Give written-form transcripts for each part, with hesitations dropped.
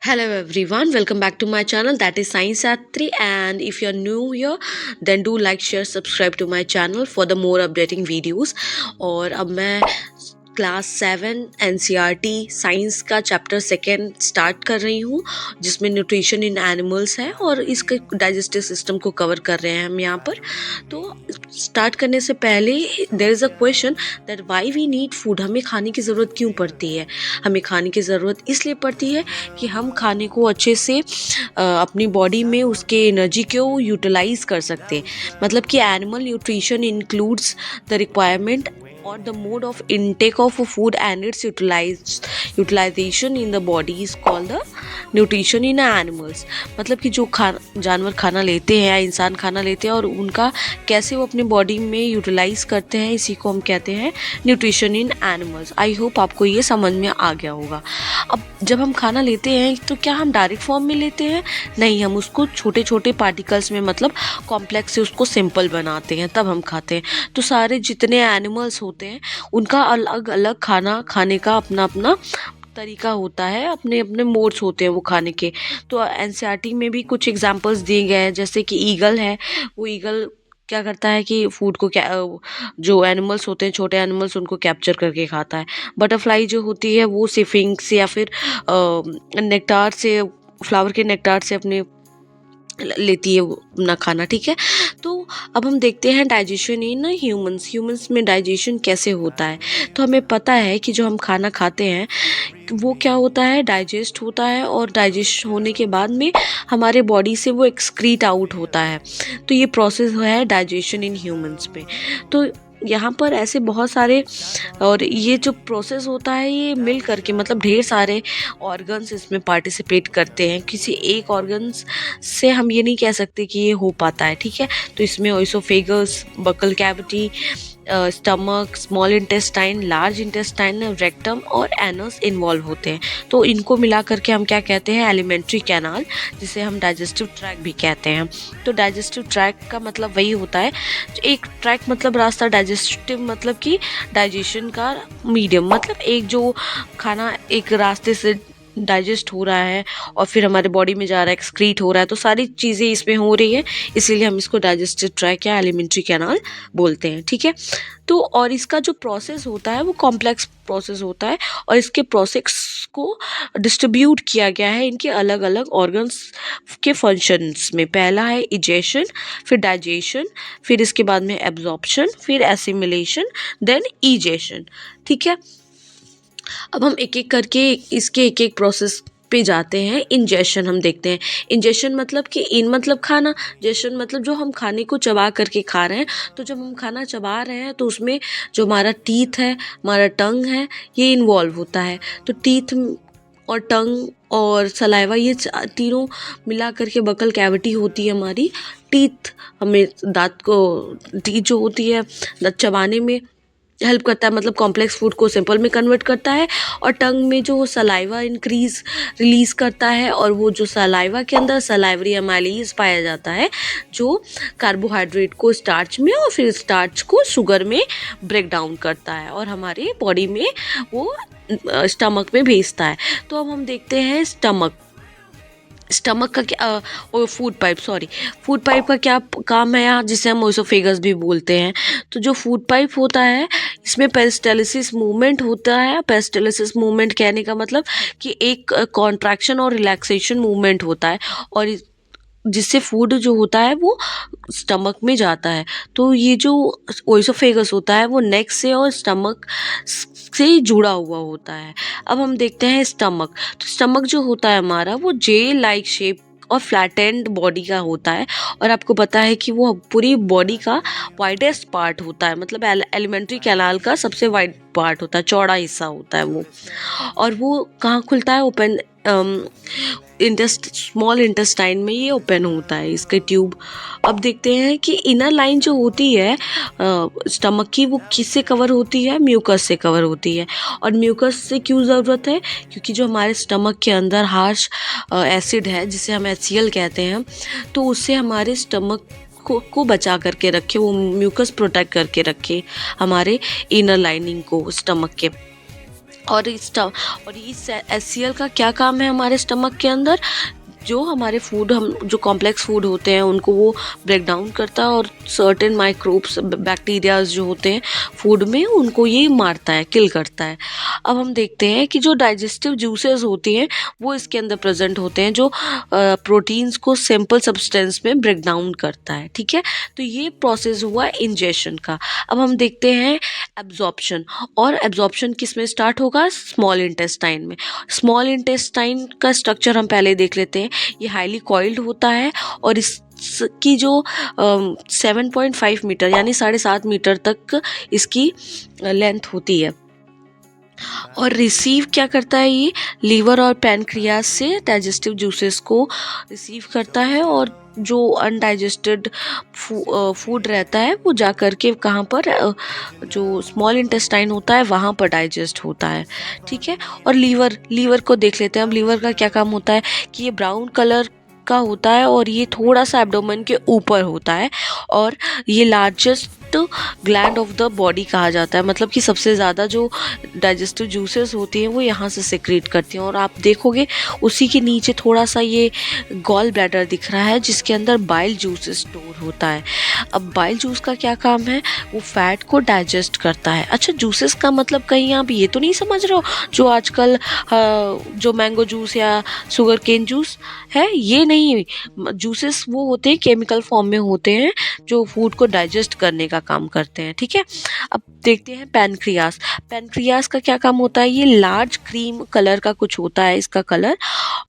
Hello everyone, welcome back to my channel that is Science at 3, and if you're new here then do like, share, subscribe to my channel for the more updating videos। और अब मैं class 7 NCERT science का chapter second start कर रही हूँ, जिसमें nutrition in animals है और इसके डाइजेस्टिव सिस्टम को कवर कर रहे हैं हम यहाँ पर। तो स्टार्ट करने से पहले there is a question that why we need food. हमें खाने की ज़रूरत क्यों पड़ती है? हमें खाने की ज़रूरत इसलिए पड़ती है कि हम खाने को अच्छे से अपनी बॉडी में उसके एनर्जी को यूटिलाइज कर सकते हैं। मतलब कि animal nutrition includes the requirement or the mode of intake of food and its utilization in the body is called the nutrition in animals। मतलब कि जो जानवर खाना लेते हैं या इंसान खाना लेते हैं और उनका कैसे वो अपने बॉडी में यूटिलाइज करते हैं, इसी को हम कहते हैं nutrition in animals. I hope आपको ये समझ में आ गया होगा। अब जब हम खाना लेते हैं तो क्या हम डायरेक्ट फॉर्म में लेते हैं? नहीं, हम उसको छोटे छोटे पार्टिकल्स में, मतलब कॉम्प्लेक्स से उसको सिंपल बनाते हैं, तब हम खाते हैं। तो सारे जितने एनिमल्स होते हैं उनका अलग अलग खाना खाने का अपना अपना तरीका होता है, अपने अपने मोड्स होते हैं वो खाने के। तो एनसीईआरटी में भी कुछ एग्जांपल्स दिए गए हैं, जैसे कि ईगल है। वो ईगल क्या करता है कि फूड को जो एनिमल्स होते हैं, छोटे एनिमल्स, उनको कैप्चर करके खाता है। बटरफ्लाई जो होती है वो सिफिंक्स या फिर नेक्टार से, फ्लावर के नेक्टार से अपने लेती है वो अपना खाना। ठीक है, तो अब हम देखते हैं डाइजेशन इन ह्यूमंस में डाइजेशन कैसे होता है। तो हमें पता है कि जो हम खाना खाते हैं वो क्या होता है, डाइजेस्ट होता है, और डाइजेस्ट होने के बाद में हमारे बॉडी से वो एक्सक्रीट आउट होता है। तो ये प्रोसेस है डाइजेशन इन ह्यूमंस में। तो यहाँ पर ऐसे बहुत सारे, और ये जो प्रोसेस होता है ये मिल करके, मतलब ढेर सारे ऑर्गन्स इसमें पार्टिसिपेट करते हैं। किसी एक ऑर्गन्स से हम ये नहीं कह सकते कि ये हो पाता है। ठीक है, तो इसमें oesophagus, buccal cavity, stomach, small intestine, large intestine, rectum और एनस इन्वॉल्व होते हैं। तो इनको मिला करके हम क्या कहते हैं, एलिमेंट्री कैनाल, जिसे हम डाइजेस्टिव ट्रैक भी कहते हैं। तो डाइजेस्टिव ट्रैक का मतलब वही होता है, एक ट्रैक मतलब रास्ता, डाइजेस्टिव मतलब कि डाइजेशन का मीडियम, मतलब एक जो खाना एक रास्ते से डाइजेस्ट हो रहा है और फिर हमारे बॉडी में जा रहा है, एक्सक्रीट हो रहा है, तो सारी चीज़ें इसमें हो रही है, इसीलिए हम इसको डाइजेस्टिव ट्रैक या एलिमेंट्री कैनाल बोलते हैं। ठीक है, तो और इसका जो प्रोसेस होता है वो कॉम्प्लेक्स प्रोसेस होता है, और इसके प्रोसेस को डिस्ट्रीब्यूट किया गया है इनके अलग अलग ऑर्गन्स के फंक्शंस में। पहला है इजेशन, फिर डाइजेशन, फिर इसके बाद में एब्जॉर्प्शन, फिर एसिमिलेशन, देन ईजेशन। ठीक है, अब हम एक एक करके इसके एक एक प्रोसेस पे जाते हैं। इंजेशन हम देखते हैं। इंजेशन मतलब कि इन मतलब खाना, जेशन मतलब जो हम खाने को चबा करके खा रहे हैं। तो जब हम खाना चबा रहे हैं तो उसमें जो हमारा टीथ है, हमारा टंग है, ये इन्वॉल्व होता है। तो टीथ और टंग और सलाइवा, ये तीनों मिला करके बकल कैविटी होती है हमारी। टीथ हमें दांत को, टीथ जो होती है दांत चबाने में हेल्प करता है, मतलब कॉम्प्लेक्स फूड को सिंपल में कन्वर्ट करता है। और टंग में जो सलाइवा रिलीज करता है, और वो जो सलाइवा के अंदर सलाइवरी अमाइलेज पाया जाता है, जो कार्बोहाइड्रेट को स्टार्च में और फिर स्टार्च को शुगर में ब्रेक डाउन करता है और हमारे बॉडी में वो स्टमक में भेजता है। तो अब हम देखते हैं स्टमक का क्या, फूड पाइप का क्या काम है यहाँ, जिसे हम ओइसोफेगस भी बोलते हैं। तो जो फूड पाइप होता है इसमें पेरिस्टालसिस मूवमेंट होता है। पेरिस्टालसिस मूवमेंट कहने का मतलब कि एक कॉन्ट्रैक्शन और रिलैक्सेशन मूवमेंट होता है, और जिससे फूड जो होता है वो स्टमक में जाता है। तो ये जो ओइसोफेगस होता है वो नेक से और स्टमक से जुड़ा हुआ होता है। अब हम देखते हैं स्टमक। तो स्टमक जो होता है हमारा वो जे लाइक शेप और फ्लैटेंड बॉडी का होता है, और आपको पता है कि वो पूरी बॉडी का वाइडेस्ट पार्ट होता है, मतलब एलिमेंट्री कैनाल का सबसे वाइड पार्ट होता है, चौड़ा हिस्सा होता है वो। और वो कहाँ खुलता है, ओपन स्मॉल इंटेस्टाइन में ये ओपन होता है इसके ट्यूब। अब देखते हैं कि इनर लाइन जो होती है स्टमक की, वो किससे कवर होती है, म्यूकस से कवर होती है। और म्यूकस से क्यों ज़रूरत है, क्योंकि जो हमारे स्टमक के अंदर हार्श एसिड है, जिसे हम HCl कहते हैं, तो उससे हमारे स्टमक को बचा करके रखे, वो म्यूकस प्रोटेक्ट करके रखे हमारे इनर लाइनिंग को स्टमक के। और इस HCl का क्या काम है हमारे स्टमक के अंदर? जो हमारे फूड, हम जो कॉम्प्लेक्स फूड होते हैं उनको वो ब्रेक डाउन करता है, और सर्टेन माइक्रोब्स, बैक्टीरियाज जो होते हैं फूड में, उनको ये मारता है, किल करता है। अब हम देखते हैं कि जो डाइजेस्टिव जूसेस होती हैं वो इसके अंदर प्रेजेंट होते हैं, जो प्रोटीन्स को सिंपल सब्सटेंस में ब्रेक डाउन करता है। ठीक है, तो ये प्रोसेस हुआ इंजेशन का। अब हम देखते हैं एब्जॉर्प्शन। और एब्जॉर्प्शन किस में स्टार्ट होगा? स्मॉल इंटेस्टाइन में। स्मॉल इंटेस्टाइन का स्ट्रक्चर हम पहले देख लेते हैं। ये हाईली कॉइल्ड होता है, और इसकी जो 7.5 मीटर यानी 7.5 मीटर तक इसकी लेंथ होती है। और रिसीव क्या करता है? ये लीवर और पैनक्रियाज से डाइजेस्टिव जूसेस को रिसीव करता है, और जो अनडाइजेस्टेड फूड रहता है वो जा कर के कहाँ पर, जो स्मॉल इंटेस्टाइन होता है वहाँ पर डाइजेस्ट होता है। ठीक है, और लीवर को देख लेते हैं। अब लीवर का क्या काम होता है कि ये ब्राउन कलर का होता है, और ये थोड़ा सा एब्डोमेन के ऊपर होता है, और ये largest gland of the body कहा जाता है। मतलब कि सबसे ज़्यादा जो डाइजेस्टिव जूसेस होती हैं वो यहाँ से सिक्रीट करती हैं। और आप देखोगे उसी के नीचे थोड़ा सा ये गॉल ब्लैडर दिख रहा है, जिसके अंदर बाइल जूस स्टोर होता है। अब बाइल जूस का क्या काम है? वो फैट को डाइजेस्ट करता है। अच्छा, जूसेस का मतलब कहीं आप ये तो नहीं समझ रहे हो जो आजकल जो मैंगो जूस या शुगर केन जूस है, ये नहीं। जूसेस वो होते हैं, केमिकल फॉर्म में होते हैं, जो फूड को डाइजेस्ट करने का काम करते हैं। ठीक है, अब देखते हैं पैनक्रियास। पैनक्रियास का क्या काम होता है? ये लार्ज क्रीम कलर का कुछ होता है इसका कलर,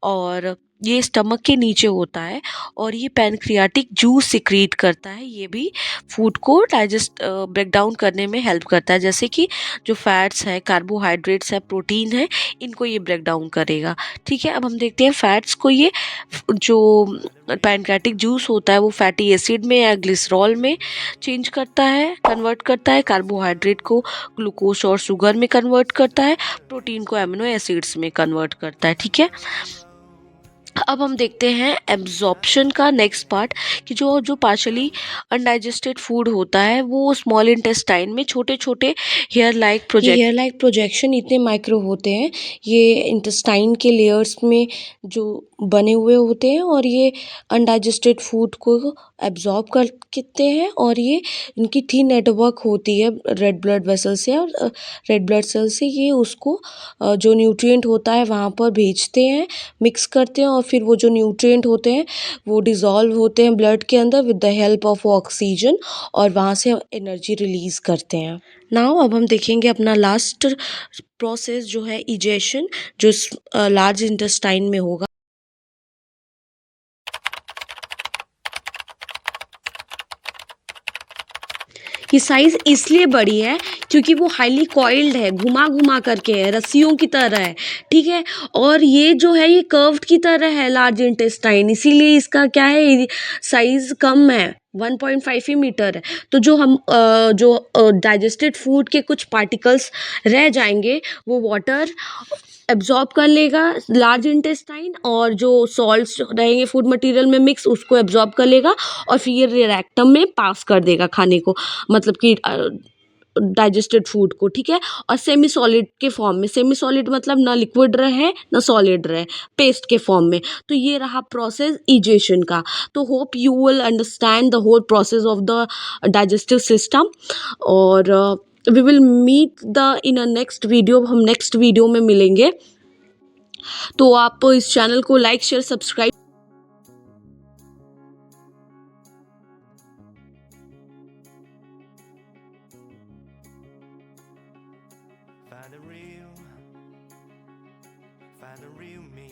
और ये स्टमक के नीचे होता है, और ये पैनक्रियाटिक जूस सिक्रीट करता है। ये भी फूड को डाइजेस्ट ब्रेक डाउन करने में हेल्प करता है, जैसे कि जो फैट्स है, कार्बोहाइड्रेट्स है, प्रोटीन है, इनको ये ब्रेक डाउन करेगा। ठीक है, अब हम देखते हैं फैट्स को ये जो पैनक्रियाटिक जूस होता है वो फैटी एसिड में या ग्लिसरॉल में चेंज करता है, कन्वर्ट करता है। कार्बोहाइड्रेट को ग्लूकोज और शुगर में कन्वर्ट करता है, प्रोटीन को एमिनो एसिड्स में कन्वर्ट करता है। ठीक है, अब हम देखते हैं एब्जॉर्प्शन का नेक्स्ट पार्ट, कि जो पार्शली अनडाइजेस्टेड फूड होता है वो स्मॉल इंटेस्टाइन में छोटे छोटे हेयर लाइक प्रोजेक्शन इतने माइक्रो होते हैं, ये इंटेस्टाइन के लेयर्स में जो बने हुए होते हैं, और ये अनडाइजेस्टेड फूड को एब्जॉर्ब करते हैं, और ये इनकी थीन नेटवर्क होती है रेड ब्लड वेसल से, और रेड ब्लड सेल से ये उसको जो न्यूट्रिएंट होता है वहाँ पर भेजते हैं, मिक्स करते हैं, और फिर वो जो न्यूट्रिएंट होते हैं वो डिज़ोल्व होते हैं ब्लड के अंदर with the help of oxygen, और वहाँ से एनर्जी रिलीज़ करते हैं। नाउ अब हम देखेंगे अपना लास्ट प्रोसेस जो है इजेशन, जो लार्ज इंटेस्टाइन में होगा। की साइज इसलिए बड़ी है क्योंकि वो हाईली कॉइल्ड है, घुमा घुमा करके है, रस्सियों की तरह है। ठीक है, और ये जो है ये कर्व्ड की तरह है लार्ज इंटेस्टाइन, इसीलिए इसका क्या है, साइज कम है, 1.5 ही मीटर है। तो जो डाइजेस्टेड फूड के कुछ पार्टिकल्स रह जाएंगे वो वाटर एब्जॉर्ब कर लेगा लार्ज इंटेस्टाइन, और जो सॉल्ट्स रहेंगे फूड मटेरियल में मिक्स उसको एब्जॉर्ब कर लेगा, और फिर ये रेक्टम में पास कर देगा खाने को, मतलब कि डाइजेस्टेड फूड को। ठीक है, और सेमी सॉलिड के फॉर्म में, सेमी सॉलिड मतलब ना लिक्विड रहे ना सॉलिड रहे, पेस्ट के फॉर्म में। तो ये रहा प्रोसेस इजेशन का। तो hope you will understand the whole process of the digestive system, और we will meet the in a next video. हम नेक्स्ट वीडियो में मिलेंगे, तो आप इस चैनल को like share subscribe. Find the real me.